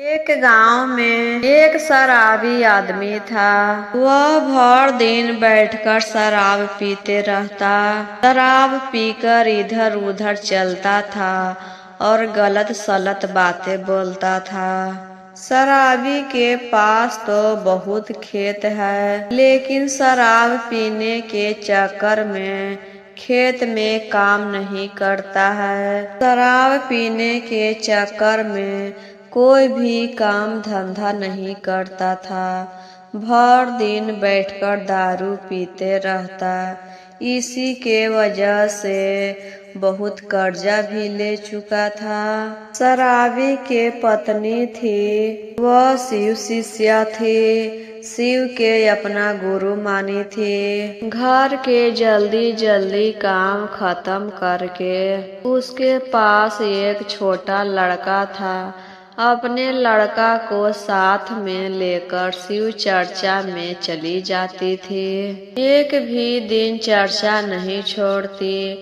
एक गांव में एक शराबी आदमी था। वह भर दिन बैठकर शराब पीते रहता। शराब पीकर इधर उधर चलता था और गलत सलत बातें बोलता था। शराबी के पास तो बहुत खेत है, लेकिन शराब पीने के चक्कर में खेत में काम नहीं करता है। शराब पीने के चक्कर में कोई भी काम धंधा नहीं करता था। भर दिन बैठकर दारू पीते रहता। इसी के वजह से बहुत कर्जा भी ले चुका था। शराबी के पत्नी थी, वह शिव शिष्या थी, शिव के अपना गुरु मानी थी। घर के जल्दी जल्दी काम खत्म करके उसके पास एक छोटा लड़का था। अपने लड़का को साथ में लेकर शिव चर्चा में चली जाती थी। एक भी दिन चर्चा नहीं छोड़ती,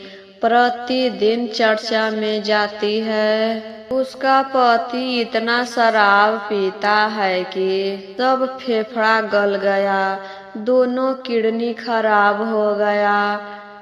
प्रतिदिन चर्चा में जाती है। उसका पति इतना शराब पीता है कि सब फेफड़ा गल गया, दोनों किडनी खराब हो गया,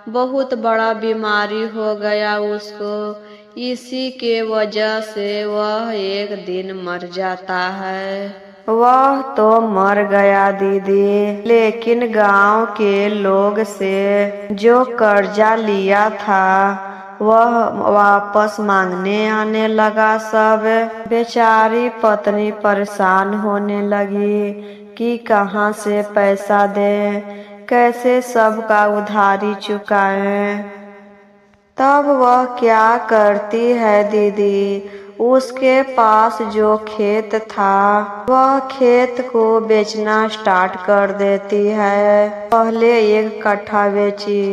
बहुत बड़ा बीमारी हो गया उसको। इसी के वजह से वह एक दिन मर जाता है। वह तो मर गया दीदी, लेकिन गांव के लोग से जो कर्जा लिया था वह वापस मांगने आने लगा सब। बेचारी पत्नी परेशान होने लगी कि कहाँ से पैसा दें, कैसे सबका उधारी चुकाएं। तब वह क्या करती है दीदी, उसके पास जो खेत था वह खेत को बेचना स्टार्ट कर देती है। पहले 1 कट्ठा बेची,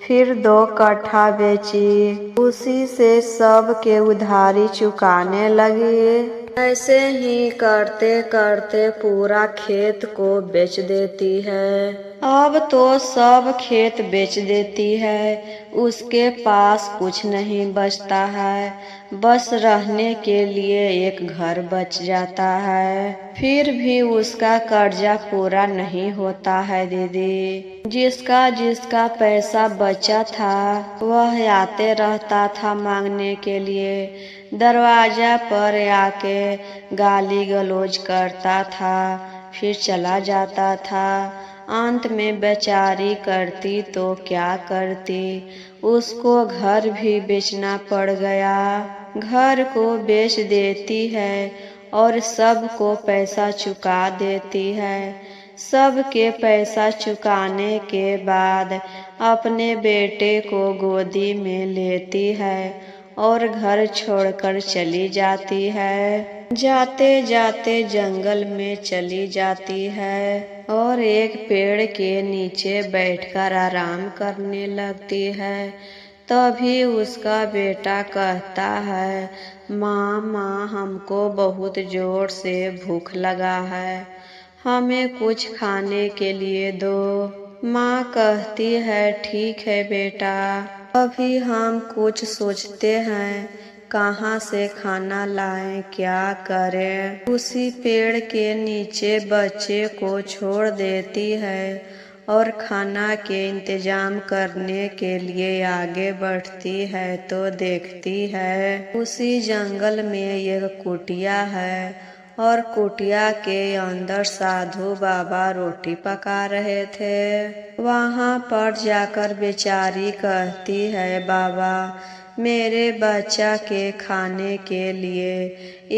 फिर 2 कट्ठा बेची, उसी से सब के उधारी चुकाने लगी। ऐसे ही करते करते पूरा खेत को बेच देती है। अब तो सब खेत बेच देती है, उसके पास कुछ नहीं बचता है, बस रहने के लिए एक घर बच जाता है। फिर भी उसका कर्जा पूरा नहीं होता है दीदी। जिसका जिसका पैसा बचा था वह आते रहता था मांगने के लिए, दरवाजा पर आके गाली गलौज करता था, फिर चला जाता था। अंत में बेचारी करती तो क्या करती, उसको घर भी बेचना पड़ गया। घर को बेच देती है और सबको पैसा चुका देती है। सबके पैसा चुकाने के बाद अपने बेटे को गोदी में लेती है और घर छोड़कर चली जाती है। जाते जाते जंगल में चली जाती है और एक पेड़ के नीचे बैठकर आराम करने लगती है। तभी उसका बेटा कहता है, माँ माँ हमको बहुत जोर से भूख लगा है, हमें कुछ खाने के लिए दो। माँ कहती है, ठीक है बेटा, अभी हम कुछ सोचते हैं, कहाँ से खाना लाएं, क्या करें। उसी पेड़ के नीचे बच्चे को छोड़ देती है और खाना के इंतजाम करने के लिए आगे बढ़ती है तो देखती है उसी जंगल में एक कुटिया है और कुटिया के अंदर साधु बाबा रोटी पका रहे थे। वहाँ पर जाकर बेचारी कहती है, बाबा मेरे बच्चा के खाने के लिए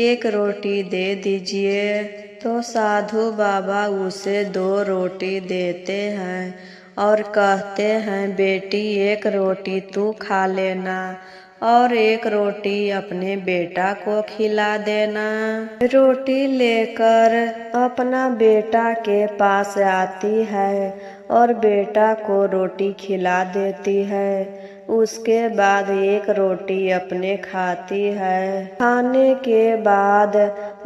1 रोटी दे दीजिए। तो साधु बाबा उसे 2 रोटी देते हैं और कहते हैं, बेटी 1 रोटी तू खा लेना और 1 रोटी अपने बेटा को खिला देना। रोटी लेकर अपना बेटा के पास आती है और बेटा को रोटी खिला देती है। उसके बाद 1 रोटी अपने खाती है। खाने के बाद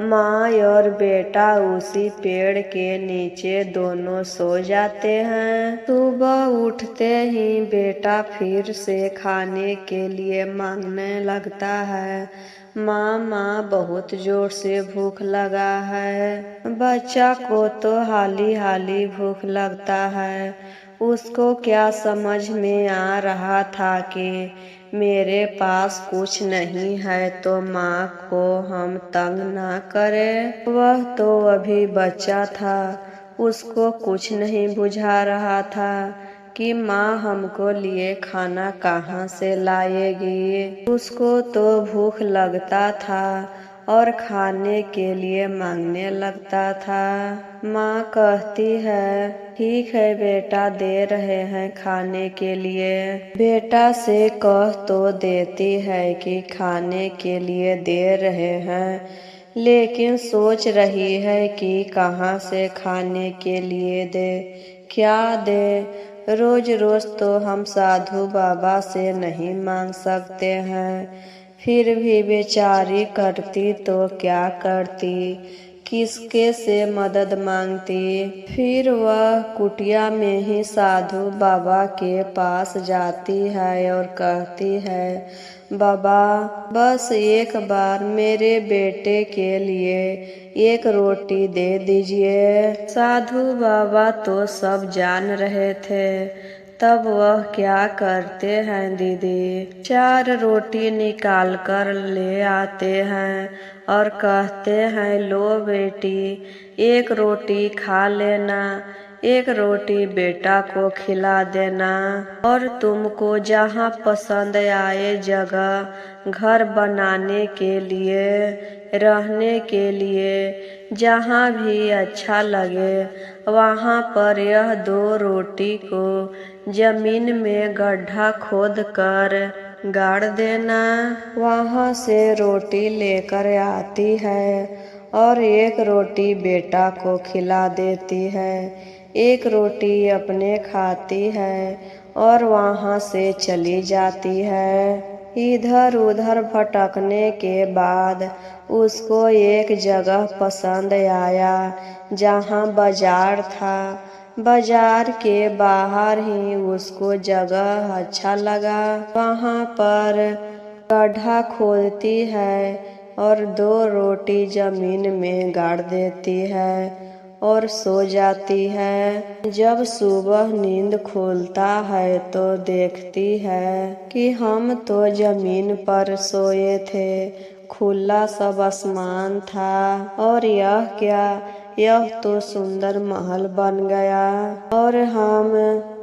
माँ और बेटा उसी पेड़ के नीचे दोनों सो जाते हैं। सुबह उठते ही बेटा फिर से खाने के लिए मांगने लगता है। माँ माँ बहुत जोर से भूख लगा है। बच्चा को तो हाली हाली भूख लगता है। उसको क्या समझ में आ रहा था कि मेरे पास कुछ नहीं है तो माँ को हम तंग ना करें। वह तो अभी बच्चा था, उसको कुछ नहीं बुझा रहा था कि माँ हमको लिए खाना कहाँ से लाएगी। उसको तो भूख लगता था और खाने के लिए मांगने लगता था। माँ कहती है, ठीक है बेटा, दे रहे हैं खाने के लिए। बेटा से कह तो देती है कि खाने के लिए दे रहे हैं, लेकिन सोच रही है कि कहाँ से खाने के लिए दे, क्या दे। रोज रोज तो हम साधु बाबा से नहीं मांग सकते हैं। फिर भी बेचारी करती तो क्या करती, किसके से मदद मांगती। फिर वह कुटिया में ही साधु बाबा के पास जाती है और कहती है, बाबा बस एक बार मेरे बेटे के लिए एक रोटी दे दीजिए। साधु बाबा तो सब जान रहे थे, तब वह क्या करते हैं दीदी, 4 रोटी निकाल कर ले आते हैं और कहते हैं, लो बेटी, एक रोटी खा लेना, एक रोटी बेटा को खिला देना, और तुमको जहाँ पसंद आए जगह घर बनाने के लिए, रहने के लिए, जहाँ भी अच्छा लगे वहाँ पर यह 2 रोटी को जमीन में गड्ढा खोद कर गाड़ देना। वहाँ से रोटी लेकर आती है और एक रोटी बेटा को खिला देती है, एक रोटी अपने खाती है और वहाँ से चली जाती है। इधर उधर भटकने के बाद उसको एक जगह पसंद आया जहाँ बाजार था। बाजार के बाहर ही उसको जगह अच्छा लगा। वहाँ पर गड्ढा खोदती है और 2 रोटी जमीन में गाड़ देती है और सो जाती है। जब सुबह नींद खुलता है तो देखती है कि हम तो जमीन पर सोए थे, खुला सब आसमान था, और यह क्या, यह तो सुंदर महल बन गया और हम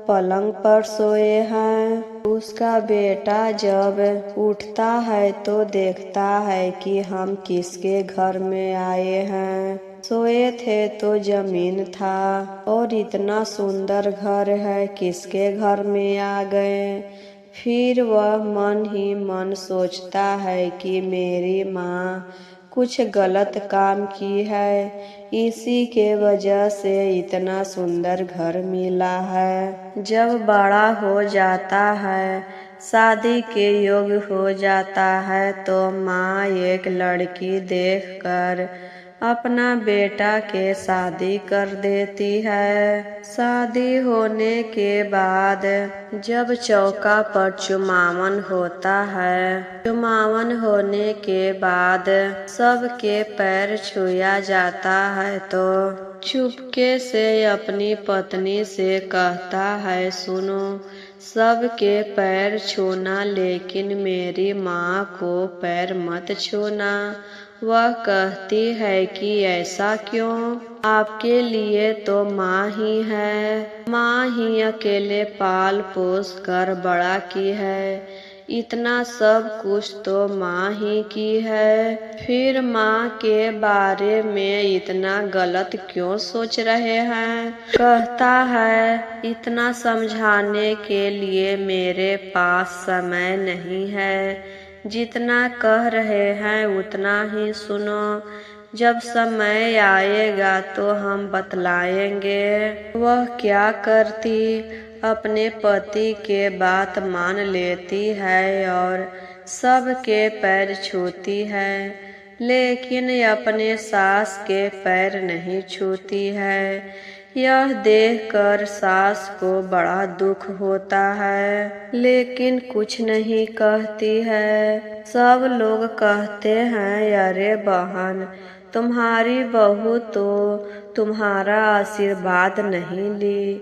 पलंग पर सोए हैं। उसका बेटा जब उठता है तो देखता है कि हम किसके घर में आए हैं। सोए थे तो जमीन था और इतना सुंदर घर है, किसके घर में आ गए। फिर वह मन ही मन सोचता है कि मेरी माँ कुछ गलत काम की है, इसी के वजह से इतना सुंदर घर मिला है। जब बड़ा हो जाता है, शादी के योग्य हो जाता है, तो माँ एक लड़की देखकर अपना बेटा के शादी कर देती है। शादी होने के बाद जब चौका पर चुमावन होता है, चुमावन होने के बाद सबके पैर छुआ जाता है, तो चुपके से अपनी पत्नी से कहता है, सुनो, सबके पैर छूना लेकिन मेरी माँ को पैर मत छूना। वह कहती है कि ऐसा क्यों, आपके लिए तो माँ ही है, माँ ही अकेले पाल पोस कर बड़ा की है, इतना सब कुछ तो माँ ही की है, फिर माँ के बारे में इतना गलत क्यों सोच रहे हैं। कहता है, इतना समझाने के लिए मेरे पास समय नहीं है, जितना कह रहे हैं उतना ही सुनो, जब समय आएगा तो हम बतलाएंगे। वह क्या करती, अपने पति के बात मान लेती है और सबके पैर छूती है, लेकिन अपने सास के पैर नहीं छूती है। यह देखकर सास को बड़ा दुख होता है, लेकिन कुछ नहीं कहती है। सब लोग कहते हैं, अरे बहन, तुम्हारी बहू तो तुम्हारा आशीर्वाद नहीं ली।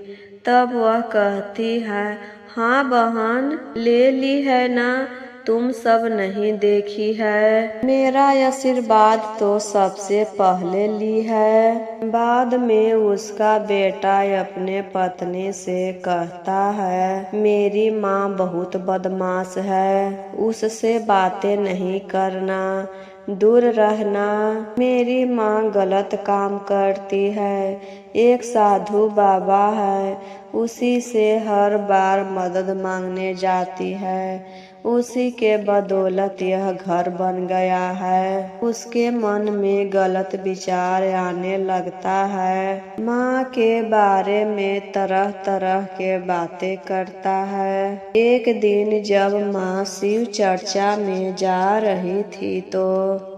तब वह कहती है, हाँ बहन, ले ली है ना, तुम सब नहीं देखी है। मेरा आशीर्वाद तो सबसे पहले ली है। बाद में उसका बेटा अपने पत्नी से कहता है, मेरी माँ बहुत बदमाश है, उससे बातें नहीं करना, दूर रहना। मेरी माँ गलत काम करती है। एक साधु बाबा है, उसी से हर बार मदद मांगने जाती है। उसी के बदौलत यह घर बन गया है। उसके मन में गलत विचार आने लगता है। माँ के बारे में तरह तरह के बातें करता है। एक दिन जब माँ शिव चर्चा में जा रही थी तो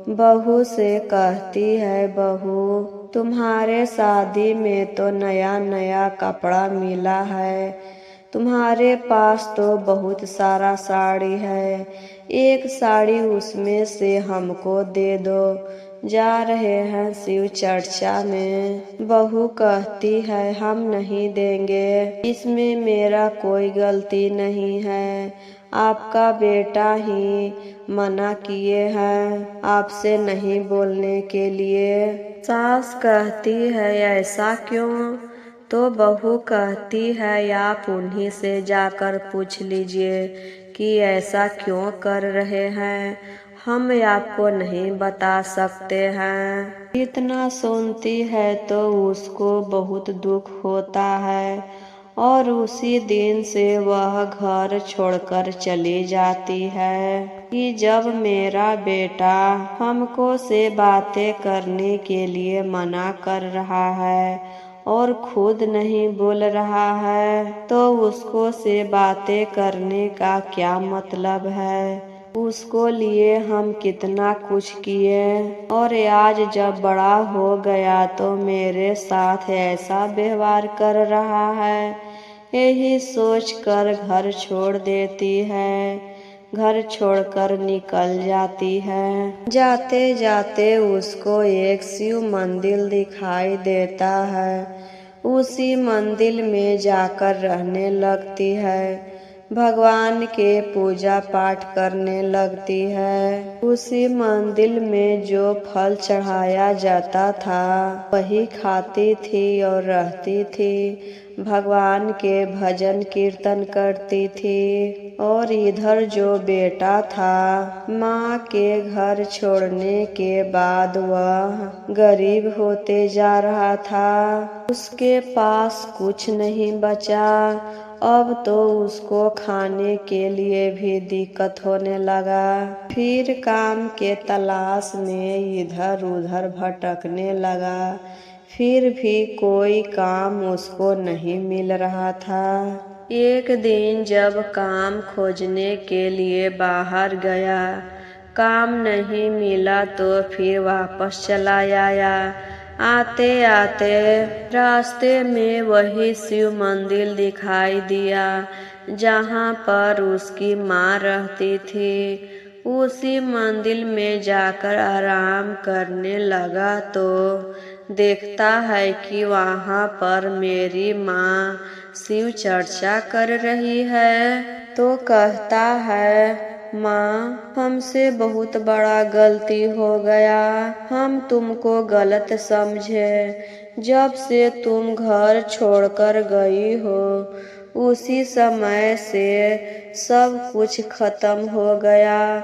बहू से कहती है, बहू, तुम्हारे शादी में तो नया नया कपड़ा मिला है, तुम्हारे पास तो बहुत सारा साड़ी है, एक साड़ी उसमें से हमको दे दो, जा रहे हैं शिव चर्चा में। बहू कहती है, हम नहीं देंगे, इसमें मेरा कोई गलती नहीं है, आपका बेटा ही मना किए हैं आपसे नहीं बोलने के लिए। सास कहती है, ऐसा क्यों? तो बहू कहती है, आप उन्हीं से जाकर पूछ लीजिए कि ऐसा क्यों कर रहे हैं, हम आपको नहीं बता सकते हैं। इतना सुनती है तो उसको बहुत दुख होता है और उसी दिन से वह घर छोड़कर चली जाती है कि जब मेरा बेटा हमको से बातें करने के लिए मना कर रहा है और खुद नहीं बोल रहा है, तो उसको से बातें करने का क्या मतलब है। उसको लिए हम कितना कुछ किए और आज जब बड़ा हो गया तो मेरे साथ ऐसा व्यवहार कर रहा है। यही सोचकर घर छोड़ देती है, घर छोड़कर निकल जाती है। जाते जाते उसको एक शिव मंदिर दिखाई देता है। उसी मंदिर में जाकर रहने लगती है, भगवान के पूजा पाठ करने लगती है। उसी मंदिर में जो फल चढ़ाया जाता था वही खाती थी और रहती थी, भगवान के भजन कीर्तन करती थी। और इधर जो बेटा था, माँ के घर छोड़ने के बाद वह गरीब होते जा रहा था। उसके पास कुछ नहीं बचा। अब तो उसको खाने के लिए भी दिक्कत होने लगा। फिर काम के तलाश में इधर उधर भटकने लगा, फिर भी कोई काम उसको नहीं मिल रहा था। एक दिन जब काम खोजने के लिए बाहर गया, काम नहीं मिला तो फिर वापस चला आया। आते आते रास्ते में वही शिव मंदिर दिखाई दिया जहाँ पर उसकी माँ रहती थी। उसी मंदिर में जाकर आराम करने लगा तो देखता है कि वहाँ पर मेरी माँ शिव चर्चा कर रही है। तो कहता है, माँ, हमसे बहुत बड़ा गलती हो गया, हम तुमको गलत समझे। जब से तुम घर छोड़कर गई हो उसी समय से सब कुछ खत्म हो गया,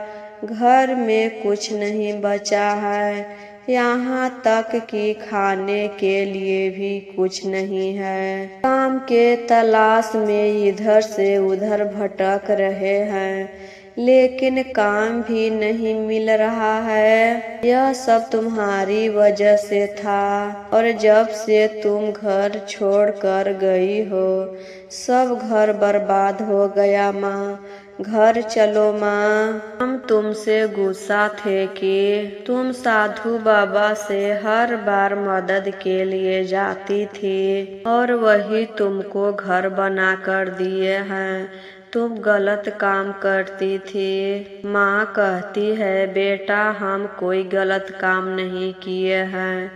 घर में कुछ नहीं बचा है, यहाँ तक कि खाने के लिए भी कुछ नहीं है। काम के तलाश में इधर से उधर भटक रहे हैं, लेकिन काम भी नहीं मिल रहा है। यह सब तुम्हारी वजह से था और जब से तुम घर छोड़कर गई हो सब घर बर्बाद हो गया माँ। घर चलो माँ। हम तुमसे गुस्सा थे कि तुम साधु बाबा से हर बार मदद के लिए जाती थी और वही तुमको घर बना कर दिए हैं। तुम गलत काम करती थी। माँ कहती है बेटा हम कोई गलत काम नहीं किए हैं।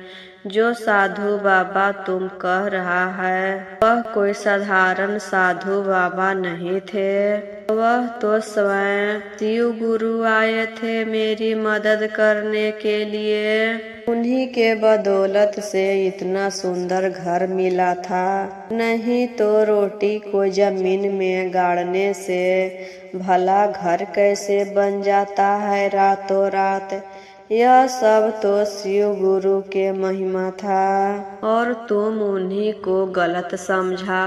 जो साधु बाबा तुम कह रहा है वह कोई साधारण साधु बाबा नहीं थे। वह तो स्वयं शिव गुरु आए थे मेरी मदद करने के लिए। उन्हीं के बदौलत से इतना सुंदर घर मिला था, नहीं तो रोटी को जमीन में गाड़ने से भला घर कैसे बन जाता है रातों रात। यह सब तो शिव गुरु के महिमा था और तुम उन्हीं को गलत समझा,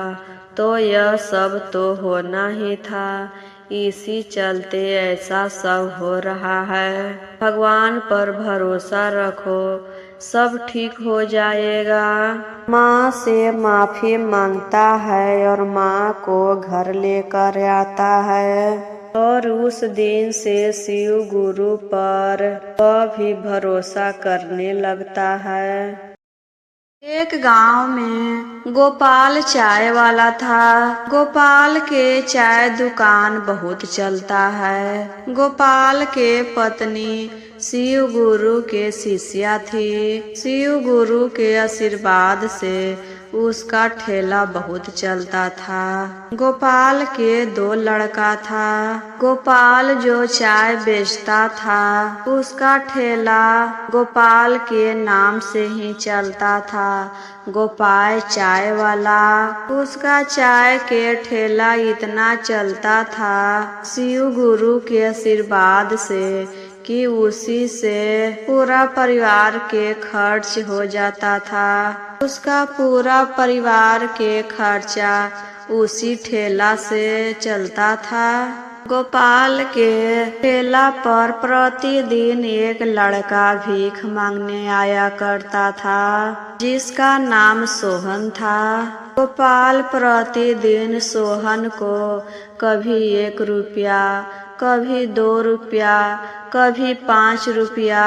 तो यह सब तो होना ही था। इसी चलते ऐसा सब हो रहा है। भगवान पर भरोसा रखो, सब ठीक हो जाएगा। माँ से माफी मांगता है और माँ को घर लेकर आता है और उस दिन से शिव गुरु पर वह भी भरोसा करने लगता है। एक गांव में गोपाल चाय वाला था। गोपाल के चाय दुकान बहुत चलता है। गोपाल के पत्नी शिव गुरु के शिष्या थी। शिव गुरु के आशीर्वाद से उसका ठेला बहुत चलता था। गोपाल के 2 लड़का था। गोपाल जो चाय बेचता था उसका ठेला गोपाल के नाम से ही चलता था, गोपाल चाय वाला। उसका चाय के ठेला इतना चलता था शिव गुरु के आशीर्वाद से कि उसी से पूरा परिवार के खर्च हो जाता था। उसका पूरा परिवार के खर्चा उसी ठेला से चलता था। गोपाल के ठेला पर प्रतिदिन एक लड़का भीख मांगने आया करता था जिसका नाम सोहन था। गोपाल प्रतिदिन सोहन को कभी 1 रुपया, कभी 2 रुपया, कभी 5 रुपया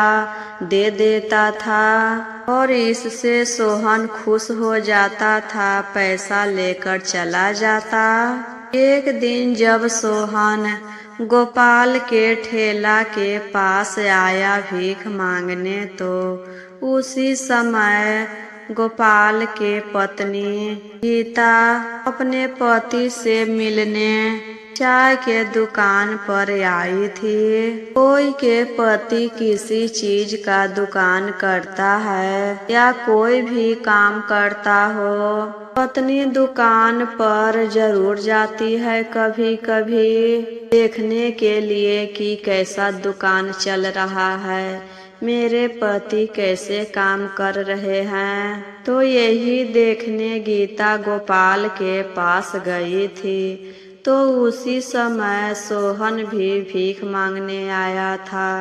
दे देता था और इससे सोहन खुश हो जाता था, पैसा लेकर चला जाता। एक दिन जब सोहन गोपाल के ठेला के पास आया भीख मांगने, तो उसी समय गोपाल के पत्नी गीता अपने पति से मिलने चाय के दुकान पर आई थी। कोई के पति किसी चीज का दुकान करता है या कोई भी काम करता हो, पत्नी दुकान पर जरूर जाती है कभी कभी देखने के लिए कि कैसा दुकान चल रहा है, मेरे पति कैसे काम कर रहे हैं। तो यही देखने गीता गोपाल के पास गई थी। तो उसी समय सोहन भी भीख मांगने आया था।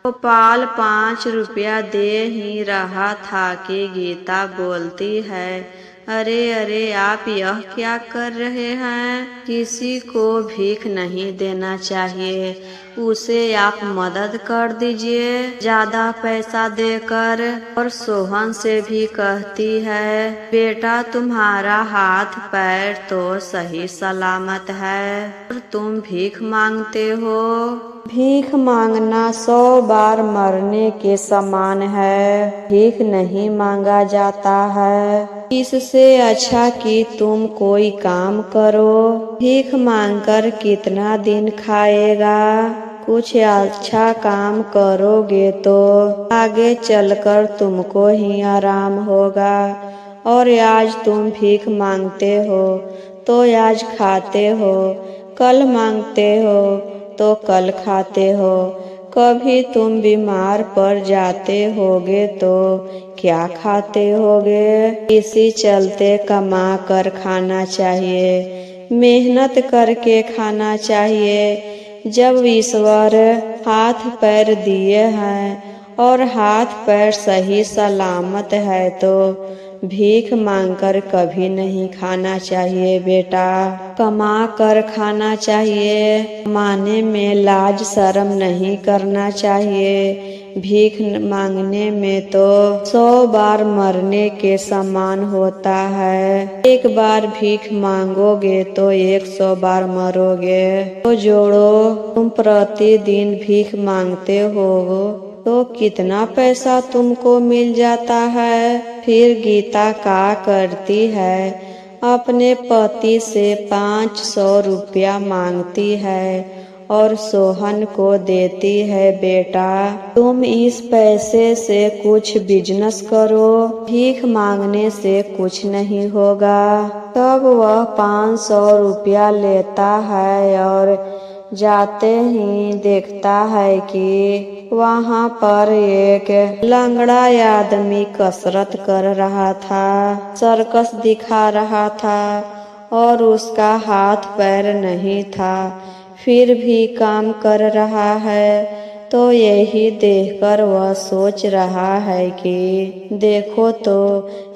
गोपाल 5 रुपया दे ही रहा था कि गीता बोलती है, अरे अरे आप यह क्या कर रहे हैं, किसी को भीख नहीं देना चाहिए, उसे आप मदद कर दीजिए ज्यादा पैसा देकर। और सोहन से भी कहती है, बेटा तुम्हारा हाथ पैर तो सही सलामत है और तुम भीख मांगते हो। भीख मांगना 100 बार मरने के समान है, भीख नहीं मांगा जाता है। इससे अच्छा कि तुम कोई काम करो, भीख मांगकर कितना दिन खाएगा। कुछ अच्छा काम करोगे तो आगे चलकर तुमको ही आराम होगा। और आज तुम भीख मांगते हो तो आज खाते हो, कल मांगते हो तो कल खाते हो। कभी तुम बीमार पड़ जाते होगे तो क्या खाते होगे। इसी चलते कमा कर खाना चाहिए, मेहनत करके खाना चाहिए। जब ईश्वर हाथ पैर दिए हैं और हाथ पैर सही सलामत है तो भीख मांगकर कभी नहीं खाना चाहिए बेटा, कमा कर खाना चाहिए। कमाने में लाज शर्म नहीं करना चाहिए। भीख मांगने में तो 100 बार मरने के समान होता है। एक बार भीख मांगोगे तो 100 बार मरोगे। तो जोड़ो, तुम प्रतिदिन भीख मांगते हो तो कितना पैसा तुमको मिल जाता है। फिर गीता का करती है, अपने पति से 500 रुपया मांगती है और सोहन को देती है, बेटा तुम इस पैसे से कुछ बिजनेस करो, भीख मांगने से कुछ नहीं होगा। तब वह 500 रुपया लेता है और जाते ही देखता है कि वहाँ पर एक लंगड़ा आदमी कसरत कर रहा था, सर्कस दिखा रहा था और उसका हाथ पैर नहीं था, फिर भी काम कर रहा है। तो यही देखकर वह सोच रहा है कि देखो तो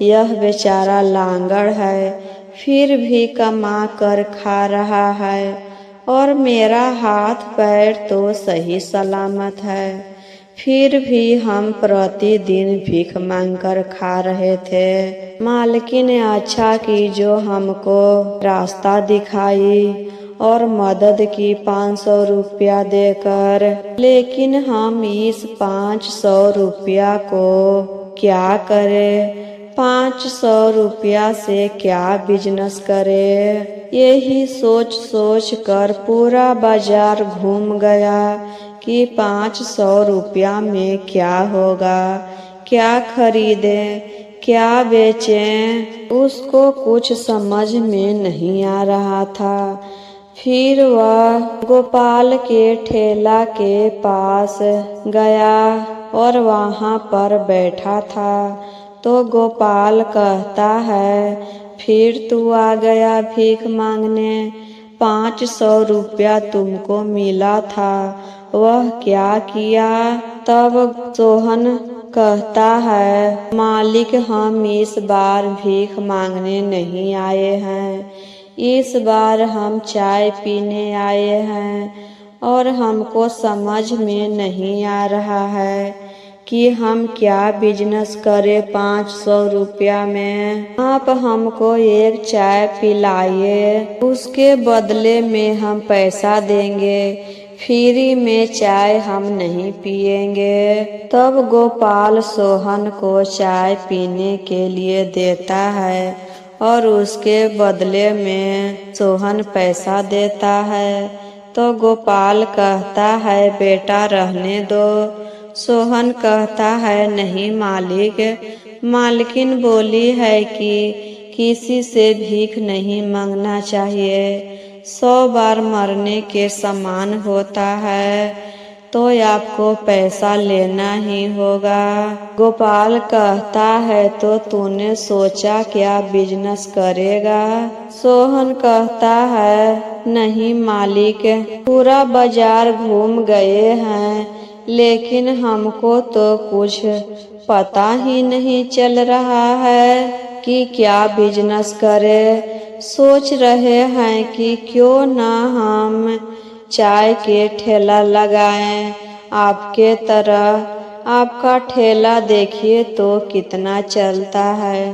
यह बेचारा लांगड़ है, फिर भी कमा कर खा रहा है और मेरा हाथ पैर तो सही सलामत है, फिर भी हम प्रतिदिन भीख मांगकर खा रहे थे। मालकिन ने अच्छा की जो हमको रास्ता दिखाई और मदद की 500 रुपया देकर, लेकिन हम इस 500 रुपया को क्या करें? 500 रुपया से क्या बिजनेस करे? यही सोच सोच कर पूरा बाजार घूम गया कि 500 रुपया में क्या होगा, क्या खरीदे, क्या बेचें, उसको कुछ समझ में नहीं आ रहा था। फिर वह गोपाल के ठेला के पास गया और वहाँ पर बैठा था। तो गोपाल कहता है, फिर तू आ गया भीख मांगने, 500 रुपया तुमको मिला था, वह क्या किया? तब सोहन कहता है, मालिक हम इस बार भीख मांगने नहीं आए हैं, इस बार हम चाय पीने आए हैं और हमको समझ में नहीं आ रहा है कि हम क्या बिजनेस करें 500 रुपया में। आप हमको एक चाय पिलाइए, उसके बदले में हम पैसा देंगे, फ्री में चाय हम नहीं पिएंगे। तब गोपाल सोहन को चाय पीने के लिए देता है और उसके बदले में सोहन पैसा देता है। तो गोपाल कहता है, बेटा रहने दो। सोहन कहता है, नहीं मालिक, मालकिन बोली है कि किसी से भीख नहीं मांगना चाहिए, 100 बार मरने के समान होता है, तो आपको पैसा लेना ही होगा। गोपाल कहता है, तो तूने सोचा क्या बिजनेस करेगा? सोहन कहता है, नहीं मालिक, पूरा बाजार घूम गए हैं, लेकिन हमको तो कुछ पता ही नहीं चल रहा है कि क्या बिजनेस करे। सोच रहे हैं कि क्यों ना हम चाय के ठेला लगाएं आपके तरह। आपका ठेला देखिए तो कितना चलता है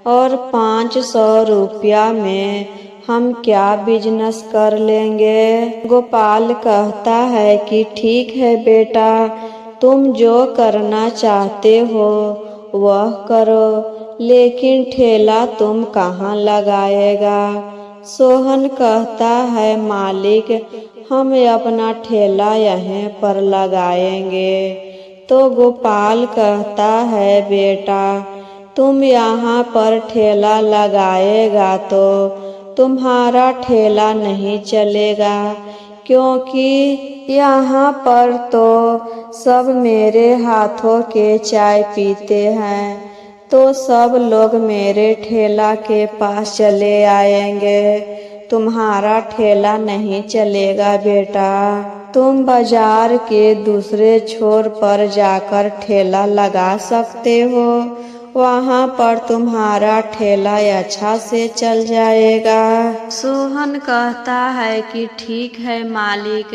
और 500 रुपया में हम क्या बिजनेस कर लेंगे। गोपाल कहता है कि ठीक है बेटा, तुम जो करना चाहते हो वह करो, लेकिन ठेला तुम कहाँ लगाएगा? सोहन कहता है, मालिक हम अपना ठेला यहीं पर लगाएंगे। तो गोपाल कहता है, बेटा तुम यहाँ पर ठेला लगाएगा तो तुम्हारा ठेला नहीं चलेगा, क्योंकि यहाँ पर तो सब मेरे हाथों के चाय पीते हैं, तो सब लोग मेरे ठेला के पास चले आएंगे। तुम्हारा ठेला नहीं चलेगा बेटा, तुम बाजार के दूसरे छोर पर जाकर ठेला लगा सकते हो वहाँ पर तुम्हारा ठेला अच्छा से चल जाएगा। सोहन कहता है कि ठीक है मालिक,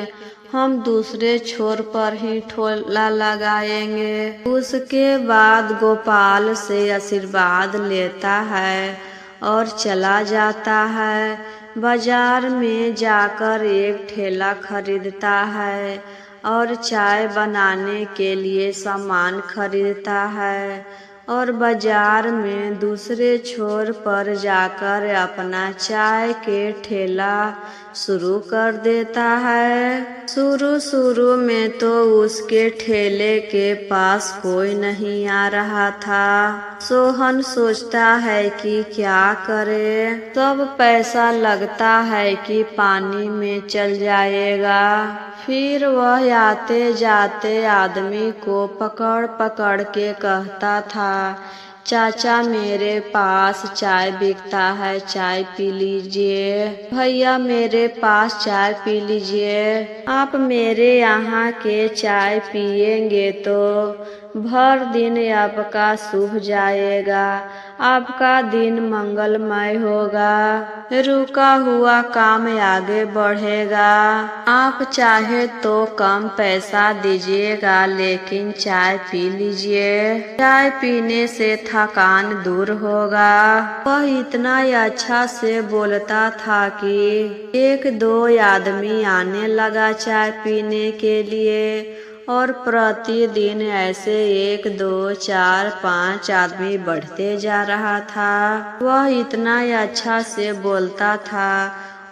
हम दूसरे छोर पर ही ठेला लगाएंगे। उसके बाद गोपाल से आशीर्वाद लेता है और चला जाता है। बाजार में जाकर एक ठेला खरीदता है और चाय बनाने के लिए सामान खरीदता है और बाजार में दूसरे छोर पर जाकर अपना चाय के ठेला शुरू कर देता है। शुरू में तो उसके ठेले के पास कोई नहीं आ रहा था। सोहन सोचता है कि क्या करे, सब पैसा लगता है कि पानी में चल जाएगा। फिर वह आते जाते आदमी को पकड़ पकड़ के कहता था, चाचा मेरे पास चाय बिकता है, चाय पी लीजिए। भैया मेरे पास चाय पी लीजिए। आप मेरे यहाँ के चाय पिएंगे तो भर दिन आपका शुभ जाएगा, आपका दिन मंगलमय होगा, रुका हुआ काम आगे बढ़ेगा। आप चाहे तो कम पैसा दीजिएगा लेकिन चाय पी लीजिए, चाय पीने से थकान दूर होगा। वह इतना अच्छा से बोलता था कि एक दो आदमी आने लगा चाय पीने के लिए और प्रतिदिन ऐसे 1 2 4 5 आदमी बढ़ते जा रहा था। वह इतना अच्छा से बोलता था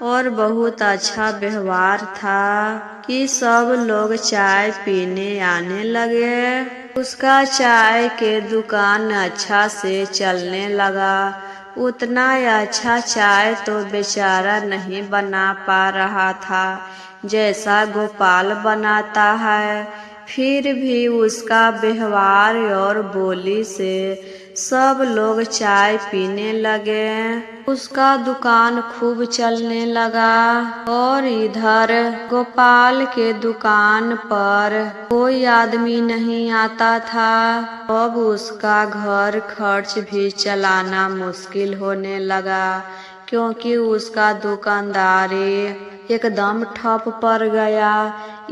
और बहुत अच्छा व्यवहार था कि सब लोग चाय पीने आने लगे। उसका चाय के दुकान अच्छा से चलने लगा। उतना अच्छा चाय तो बेचारा नहीं बना पा रहा था जैसा गोपाल बनाता है, फिर भी उसका व्यवहार और बोली से सब लोग चाय पीने लगे। उसका दुकान खूब चलने लगा और इधर गोपाल के दुकान पर कोई आदमी नहीं आता था। अब उसका घर खर्च भी चलाना मुश्किल होने लगा क्योंकि उसका दुकानदारी एकदम ठप पड़ गया।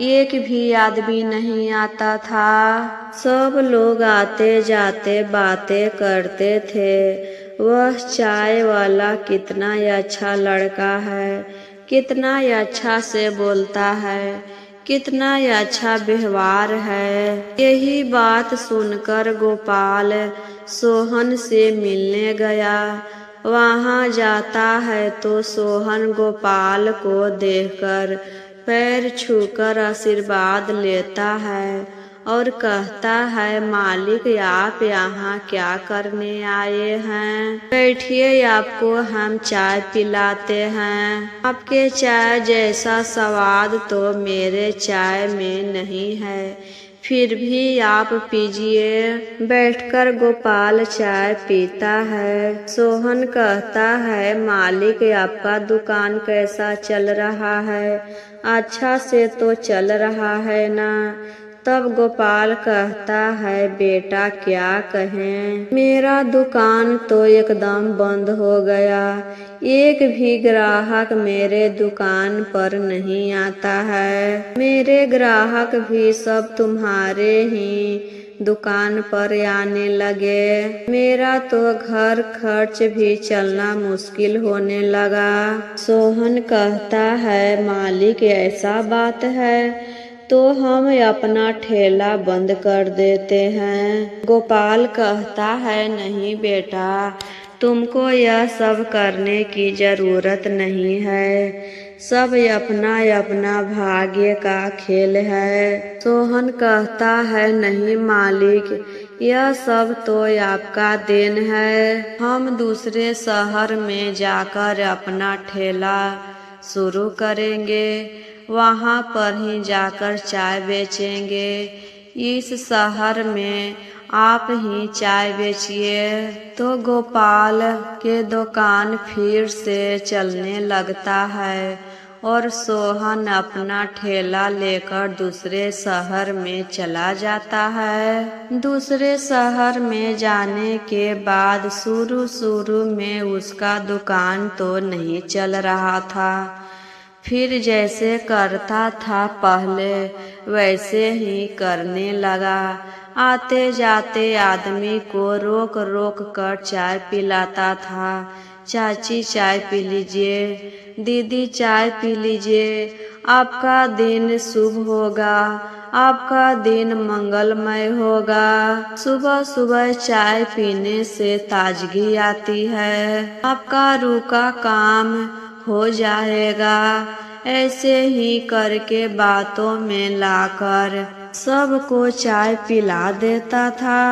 एक भी आदमी नहीं आता था। सब लोग आते जाते बातें करते थे, वह चाय वाला कितना अच्छा लड़का है, कितना अच्छा से बोलता है, कितना अच्छा व्यवहार है। यही बात सुनकर गोपाल सोहन से मिलने गया। वहाँ जाता है तो सोहन गोपाल को देखकर पैर छूकर आशीर्वाद लेता है और कहता है, मालिक आप यहाँ क्या करने आए हैं? बैठिए, आपको हम चाय पिलाते हैं। आपके चाय जैसा स्वाद तो मेरे चाय में नहीं है, फिर भी आप पीजिए। बैठकर गोपाल चाय पीता है। सोहन कहता है, मालिक आपका दुकान कैसा चल रहा है? अच्छा से तो चल रहा है ना? तब गोपाल कहता है, बेटा क्या कहें, मेरा दुकान तो एकदम बंद हो गया, एक भी ग्राहक मेरे दुकान पर नहीं आता है। मेरे ग्राहक भी सब तुम्हारे ही दुकान पर आने लगे। मेरा तो घर खर्च भी चलना मुश्किल होने लगा। सोहन कहता है, मालिक ऐसा बात है तो हम अपना ठेला बंद कर देते हैं। गोपाल कहता है, नहीं बेटा, तुमको यह सब करने की जरूरत नहीं है, सब अपना अपना भाग्य का खेल है। सोहन कहता है, नहीं मालिक, यह सब तो आपका देन है। हम दूसरे शहर में जाकर अपना ठेला शुरू करेंगे, वहाँ पर ही जाकर चाय बेचेंगे। इस शहर में आप ही चाय बेचिए। तो गोपाल के दुकान फिर से चलने लगता है और सोहन अपना ठेला लेकर दूसरे शहर में चला जाता है। दूसरे शहर में जाने के बाद शुरू में उसका दुकान तो नहीं चल रहा था, फिर जैसे करता था पहले वैसे ही करने लगा। आते जाते आदमी को रोक रोक कर चाय पिलाता था। चाची चाय पी लीजिए, दीदी चाय पी लीजिए, आपका दिन शुभ होगा, आपका दिन मंगलमय होगा। सुबह सुबह चाय पीने से ताजगी आती है, आपका रुका काम हो जाएगा। ऐसे ही करके बातों में लाकर सबको चाय पिला देता था।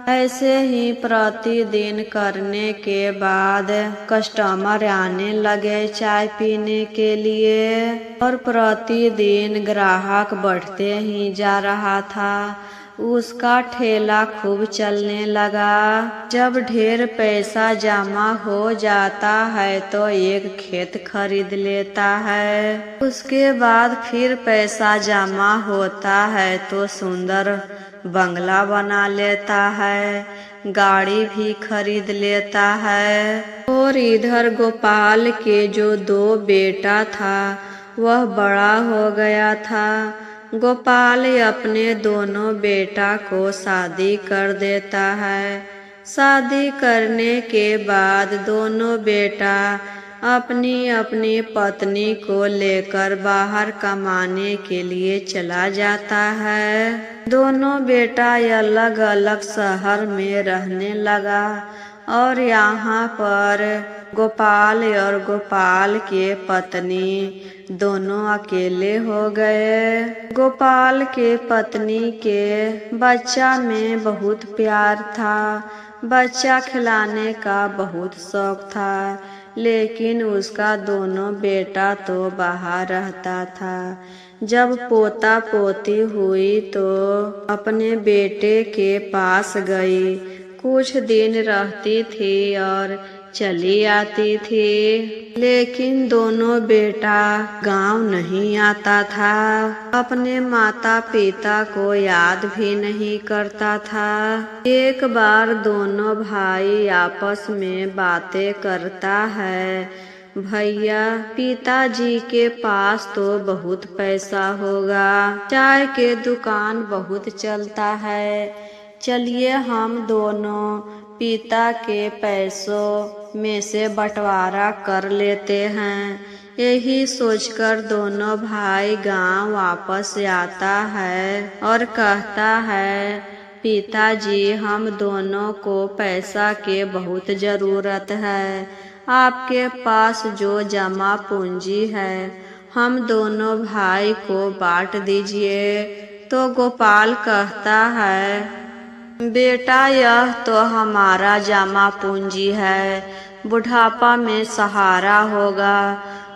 ऐसे ही प्रतिदिन करने के बाद कस्टमर आने लगे चाय पीने के लिए और प्रतिदिन ग्राहक बढ़ते ही जा रहा था। उसका ठेला खूब चलने लगा। जब ढेर पैसा जमा हो जाता है तो एक खेत खरीद लेता है। उसके बाद फिर पैसा जमा होता है तो सुंदर बंगला बना लेता है, गाड़ी भी खरीद लेता है। और इधर गोपाल के जो 2 बेटा था वह बड़ा हो गया था। गोपाल अपने दोनों बेटा को शादी कर देता है। शादी करने के बाद दोनों बेटा अपनी अपनी पत्नी को लेकर बाहर कमाने के लिए चला जाता है। दोनों बेटा अलग अलग शहर में रहने लगा और यहाँ पर गोपाल और गोपाल के पत्नी दोनों अकेले हो गए। गोपाल के पत्नी के बच्चा में बहुत प्यार था, बच्चा खिलाने का बहुत शौक था, लेकिन उसका दोनों बेटा तो बाहर रहता था। जब पोता पोती हुई तो अपने बेटे के पास गई, कुछ दिन रहती थी और चली आती थी। लेकिन दोनों बेटा गांव नहीं आता था, अपने माता पिता को याद भी नहीं करता था। एक बार दोनों भाई आपस में बातें करता है, भैया पिताजी के पास तो बहुत पैसा होगा, चाय के दुकान बहुत चलता है, चलिए हम दोनों पिता के पैसों में से बंटवारा कर लेते हैं। यही सोचकर दोनों भाई गांव वापस आता है और कहता है, पिताजी हम दोनों को पैसा के बहुत जरूरत है, आपके पास जो जमा पूंजी है हम दोनों भाई को बांट दीजिए। तो गोपाल कहता है, बेटा यह तो हमारा जमा पूंजी है, बुढ़ापा में सहारा होगा।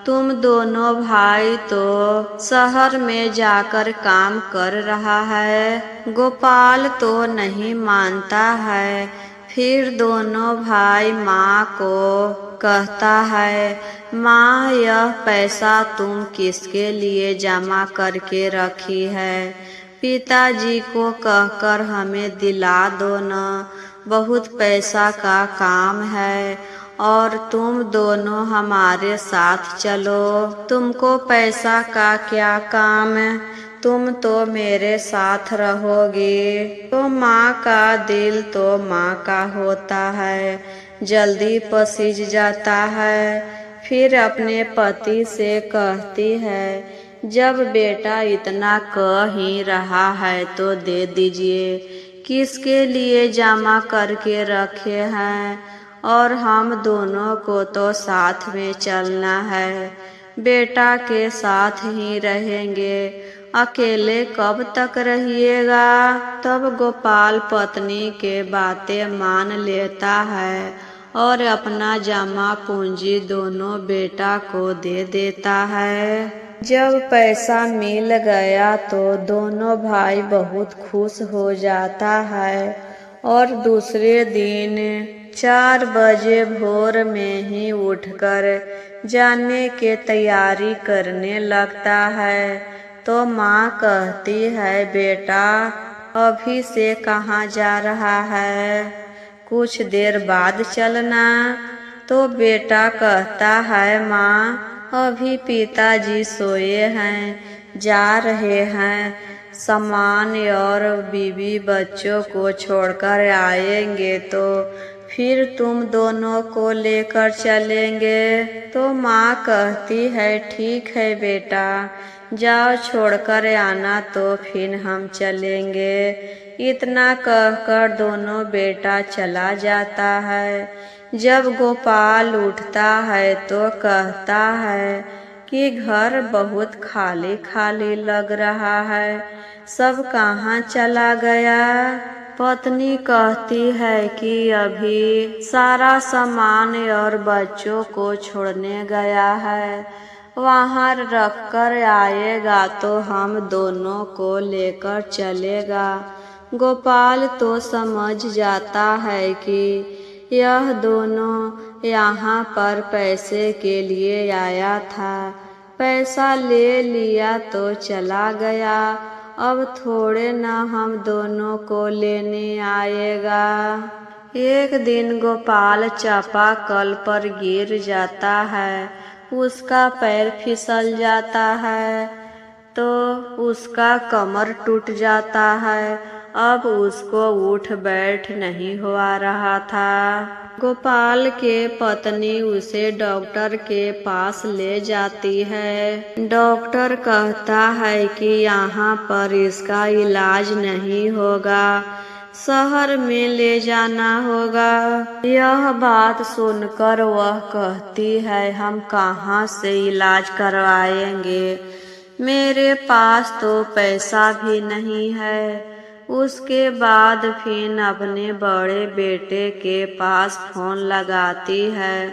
तुम दोनों भाई तो शहर में जाकर काम कर रहा है। गोपाल तो नहीं मानता है। फिर दोनों भाई माँ को कहता है, माँ यह पैसा तुम किसके लिए जमा करके रखी है, पिताजी को कहकर हमें दिला दो न, बहुत पैसा का काम है और तुम दोनों हमारे साथ चलो। तुमको पैसा का क्या काम है, तुम तो मेरे साथ रहोगे। तो माँ का दिल तो माँ का होता है, जल्दी पसीज जाता है। फिर अपने पति से कहती है, जब बेटा इतना कह ही रहा है तो दे दीजिए, किसके लिए जमा करके रखे हैं और हम दोनों को तो साथ में चलना है, बेटा के साथ ही रहेंगे, अकेले कब तक रहिएगा। तब गोपाल पत्नी के बातें मान लेता है और अपना जमा पूंजी दोनों बेटा को दे देता है। जब पैसा मिल गया तो दोनों भाई बहुत खुश हो जाता है और दूसरे दिन 4 बजे भोर में ही उठकर जाने के तैयारी करने लगता है। तो माँ कहती है, बेटा अभी से कहाँ जा रहा है, कुछ देर बाद चलना। तो बेटा कहता है, माँ अभी पिताजी सोए हैं, जा रहे हैं, सामान और बीवी बच्चों को छोड़कर आएंगे तो फिर तुम दोनों को लेकर चलेंगे। तो माँ कहती है, ठीक है बेटा, जाओ छोड़कर आना तो फिर हम चलेंगे। इतना कहकर दोनों बेटा चला जाता है। जब गोपाल उठता है तो कहता है कि घर बहुत खाली खाली लग रहा है, सब कहाँ चला गया। पत्नी कहती है कि अभी सारा सामान और बच्चों को छोड़ने गया है, वहाँ रखकर आएगा तो हम दोनों को लेकर चलेगा। गोपाल तो समझ जाता है कि यह दोनों यहाँ पर पैसे के लिए आया था, पैसा ले लिया तो चला गया, अब थोड़े न हम दोनों को लेने आएगा। एक दिन गोपाल चापाकल पर गिर जाता है, उसका पैर फिसल जाता है तो उसका कमर टूट जाता है, अब उसको उठ बैठ नहीं हुआ रहा था। गोपाल के पत्नी उसे डॉक्टर के पास ले जाती है। डॉक्टर कहता है कि यहाँ पर इसका इलाज नहीं होगा, शहर में ले जाना होगा। यह बात सुनकर वह कहती है, हम कहाँ से इलाज करवाएंगे, मेरे पास तो पैसा भी नहीं है। उसके बाद फिर अपने बड़े बेटे के पास फोन लगाती है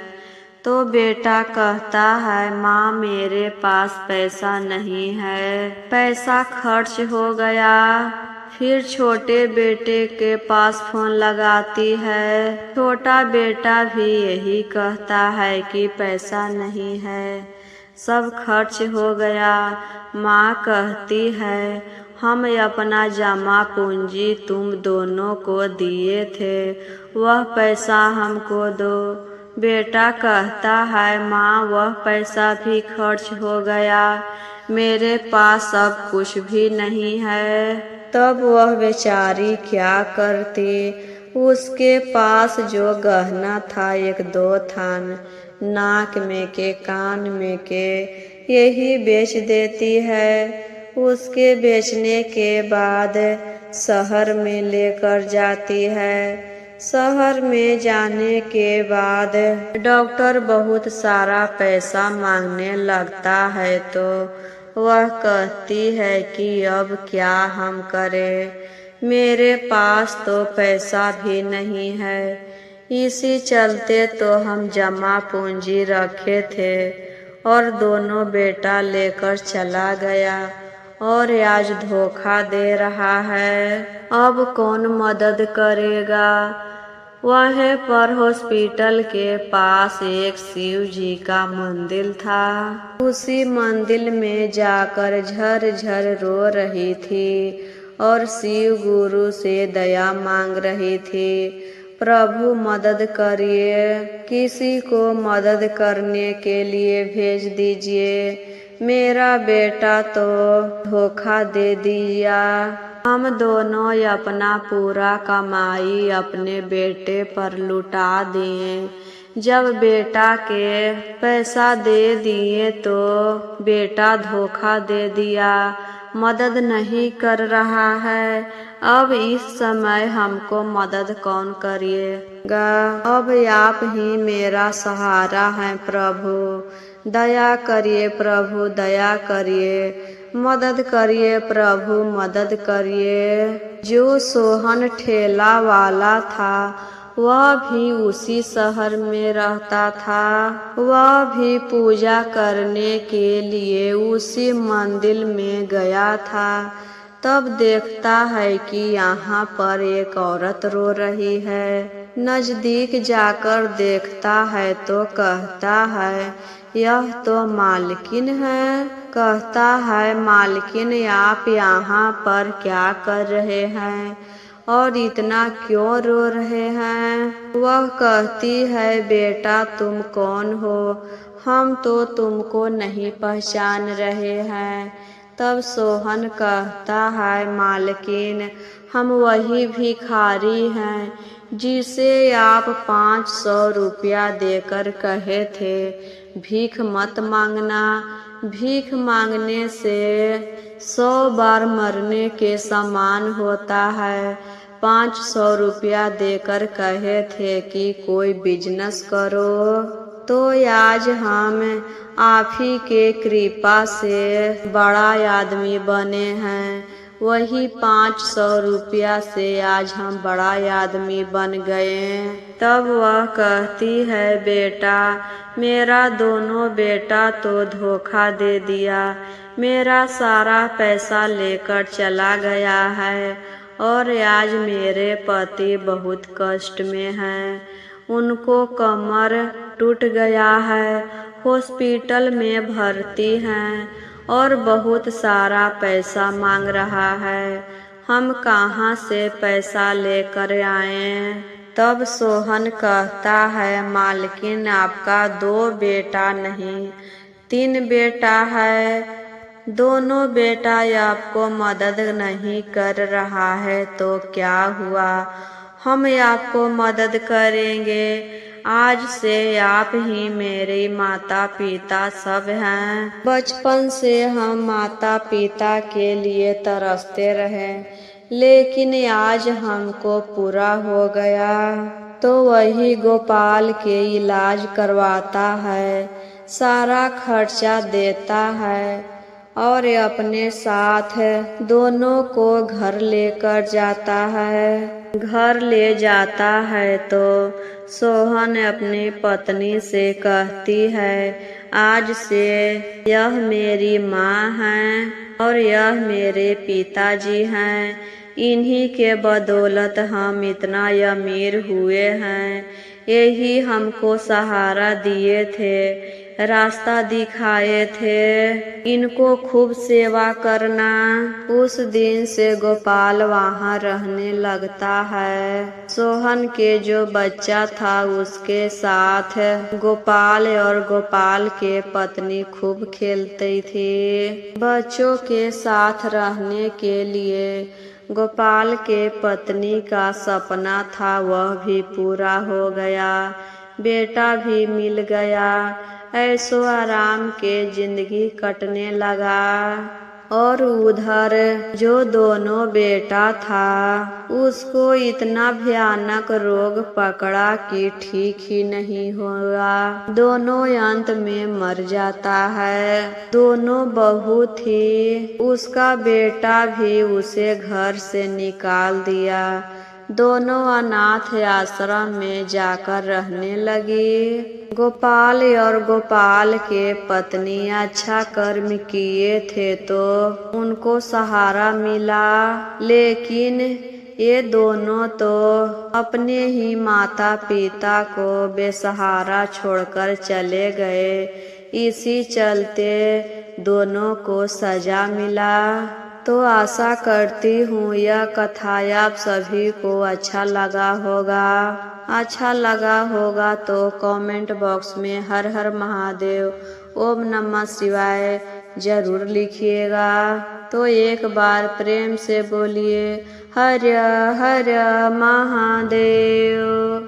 तो बेटा कहता है, माँ मेरे पास पैसा नहीं है, पैसा खर्च हो गया। फिर छोटे बेटे के पास फोन लगाती है, छोटा बेटा भी यही कहता है कि पैसा नहीं है, सब खर्च हो गया। माँ कहती है, हम अपना जमा पूंजी तुम दोनों को दिए थे, वह पैसा हमको दो। बेटा कहता है, माँ वह पैसा भी खर्च हो गया, मेरे पास अब कुछ भी नहीं है। तब वह बेचारी क्या करती, उसके पास जो गहना था 1-2 थान, नाक में के कान में के, यही बेच देती है। उसके बेचने के बाद शहर में लेकर जाती है। शहर में जाने के बाद डॉक्टर बहुत सारा पैसा मांगने लगता है तो वह कहती है कि अब क्या हम करें, मेरे पास तो पैसा भी नहीं है। इसी चलते तो हम जमा पूंजी रखे थे और दोनों बेटा लेकर चला गया और आज धोखा दे रहा है, अब कौन मदद करेगा। वहीं पर हॉस्पिटल के पास एक शिव जी का मंदिर था। उसी मंदिर में जाकर झर-झर रो रही थी और शिव गुरु से दया मांग रही थी, प्रभु मदद करिए, किसी को मदद करने के लिए भेज दीजिए, मेरा बेटा तो धोखा दे दिया। हम दोनों अपना पूरा कमाई अपने बेटे पर लुटा दिए। जब बेटा के पैसा दे दिए तो बेटा धोखा दे दिया, मदद नहीं कर रहा है। अब इस समय हमको मदद कौन करिएगा। अब आप ही मेरा सहारा हैं प्रभु, दया करिए प्रभु, दया करिए, मदद करिए प्रभु, मदद करिए। जो सोहन ठेला वाला था वह भी उसी शहर में रहता था। वह भी पूजा करने के लिए उसी मंदिर में गया था। तब देखता है कि यहाँ पर एक औरत रो रही है। नजदीक जाकर देखता है तो कहता है, यह तो मालकिन है। कहता है, मालकिन आप यहाँ पर क्या कर रहे हैं और इतना क्यों रो रहे हैं? वह कहती है, बेटा तुम कौन हो? हम तो तुमको नहीं पहचान रहे हैं। तब सोहन कहता है, मालकिन हम वही भिखारी हैं जिसे आप 500 रुपया देकर कहे थे भीख मत मांगना। भीख मांगने से 100 बार मरने के समान होता है। 500 रुपया देकर कहे थे कि कोई बिजनेस करो, तो आज हम आप ही के कृपा से बड़ा आदमी बने हैं। वही 500 रुपया से आज हम बड़ा आदमी बन गए। तब वह कहती है, बेटा मेरा दोनों बेटा तो धोखा दे दिया। मेरा सारा पैसा लेकर चला गया है और आज मेरे पति बहुत कष्ट में हैं। उनको कमर टूट गया है, हॉस्पिटल में भर्ती हैं और बहुत सारा पैसा मांग रहा है। हम कहाँ से पैसा लेकर आए? तब सोहन कहता है, मालकिन आपका 2 बेटा नहीं 3 बेटा है। दोनों बेटा आपको मदद नहीं कर रहा है तो क्या हुआ? हम आपको मदद करेंगे। आज से आप ही मेरे माता पिता सब हैं। बचपन से हम माता पिता के लिए तरसते रहे, लेकिन आज हमको पूरा हो गया। तो वही गोपाल के इलाज करवाता है, सारा खर्चा देता है और अपने साथ दोनों को घर लेकर जाता है। घर ले जाता है तो सोहन अपनी पत्नी से कहती है, आज से यह मेरी माँ है और यह मेरे पिताजी हैं। इन्हीं के बदौलत हम इतना अमीर हुए हैं। यही हमको सहारा दिए थे, रास्ता दिखाए थे। इनको खूब सेवा करना। उस दिन से गोपाल वहाँ रहने लगता है। सोहन के जो बच्चा था उसके साथ गोपाल और गोपाल के पत्नी खूब खेलती थी। बच्चों के साथ रहने के लिए गोपाल के पत्नी का सपना था, वह भी पूरा हो गया। बेटा भी मिल गया। ऐशो आराम के जिंदगी कटने लगा। और उधर जो दोनों बेटा था उसको इतना भयानक रोग पकड़ा कि ठीक ही नहीं हुआ। दोनों अंत में मर जाता है। दोनों बहू थी, उसका बेटा भी उसे घर से निकाल दिया। दोनों अनाथ आश्रम में जाकर रहने लगी। गोपाल और गोपाल के पत्नी अच्छा कर्म किए थे तो उनको सहारा मिला, लेकिन ये दोनों तो अपने ही माता पिता को बेसहारा छोड़कर चले गए। इसी चलते दोनों को सजा मिला। तो आशा करती हूँ यह कथा आप सभी को अच्छा लगा होगा। अच्छा लगा होगा तो कमेंट बॉक्स में हर हर महादेव ओम नमः शिवाय जरूर लिखिएगा। तो एक बार प्रेम से बोलिए हर हर महादेव।